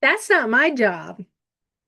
That's not my job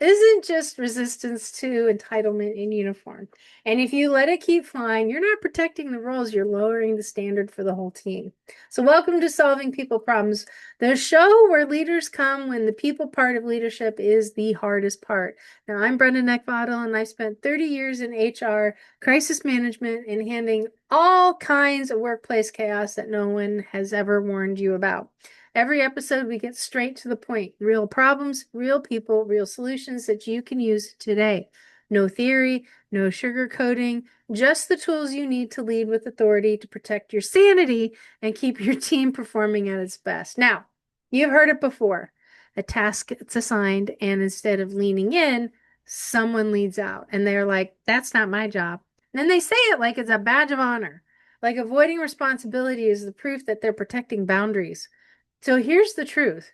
isn't just resistance to entitlement in uniform. And if you let it keep flying, you're not protecting the roles, you're lowering the standard for the whole team. So, welcome to Solving People Problems, the show where leaders come when the people part of leadership is the hardest part. Now, I'm Brenda Neckbottle, and I spent 30 years in HR, crisis management, and handling all kinds of workplace chaos that no one has ever warned you about. Every episode, we get straight to the point. Real problems, real people, real solutions that you can use today. No theory, no sugarcoating, just the tools you need to lead with authority to protect your sanity and keep your team performing at its best. Now, you've heard it before. A task gets assigned, and instead of leaning in, someone leads out. And they're like, that's not my job. And then they say it like it's a badge of honor. Like avoiding responsibility is the proof that they're protecting boundaries. So here's the truth.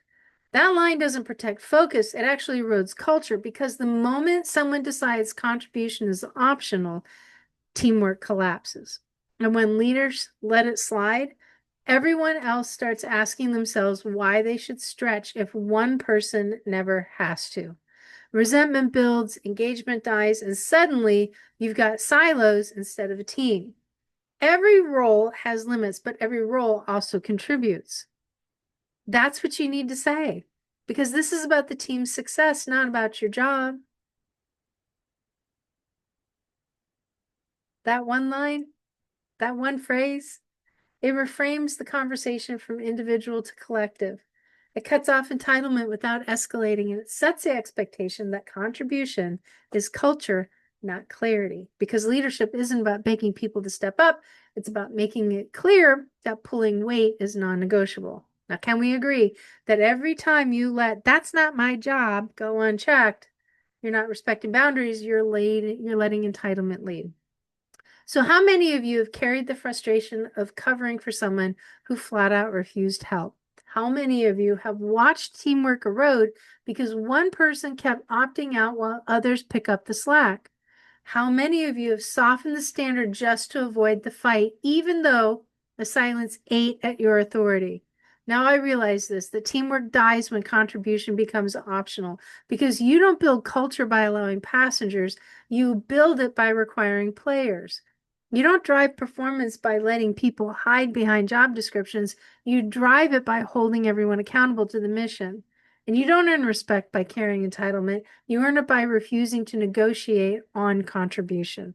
That line doesn't protect focus, it actually erodes culture because the moment someone decides contribution is optional, teamwork collapses. And when leaders let it slide, everyone else starts asking themselves why they should stretch if one person never has to. Resentment builds, engagement dies, and suddenly you've got silos instead of a team. Every role has limits, but every role also contributes. That's what you need to say because this is about the team's success, not about your job. That one line, that one phrase, it reframes the conversation from individual to collective. It cuts off entitlement without escalating, and it sets the expectation that contribution is culture, not clarity. Because leadership isn't about begging people to step up, it's about making it clear that pulling weight is non negotiable. Now, can we agree that every time you let that's not my job go unchecked, you're not respecting boundaries, you're letting entitlement lead. So, how many of you have carried the frustration of covering for someone who flat out refused help? How many of you have watched teamwork erode because one person kept opting out while others pick up the slack? How many of you have softened the standard just to avoid the fight, even though the silence ate at your authority? Now I realize this, that teamwork dies when contribution becomes optional because you don't build culture by allowing passengers, you build it by requiring players. You don't drive performance by letting people hide behind job descriptions. You drive it by holding everyone accountable to the mission. And you don't earn respect by carrying entitlement. You earn it by refusing to negotiate on contribution.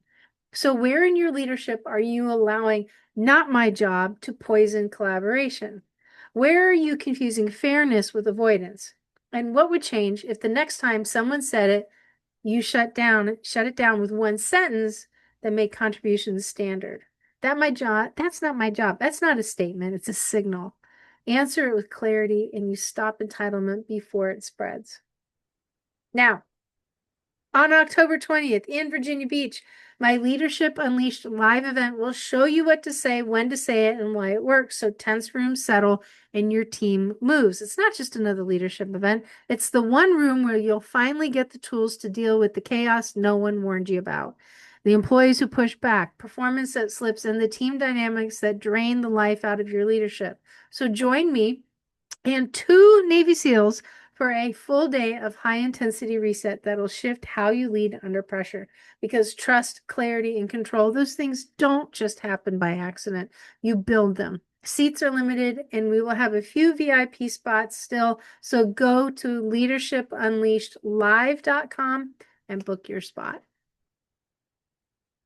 So, where in your leadership are you allowing not my job to poison collaboration? Where are you confusing fairness with avoidance? And what would change if the next time someone said it, you shut it down with one sentence that made contributions standard? That's not my job. That's not a statement, it's a signal. Answer it with clarity and you stop entitlement before it spreads. Now, on October 20th in Virginia Beach, my Leadership Unleashed live event will show you what to say, when to say it, and why it works. So tense rooms settle and your team moves. It's not just another leadership event. It's the one room where you'll finally get the tools to deal with the chaos no one warned you about. The employees who push back, performance that slips, and the team dynamics that drain the life out of your leadership. So join me and two Navy SEALs for a full day of high intensity reset that'll shift how you lead under pressure. Because trust, clarity, and control, those things don't just happen by accident. You build them. Seats are limited, and we will have a few VIP spots still. So go to leadershipunleashedlive.com and book your spot.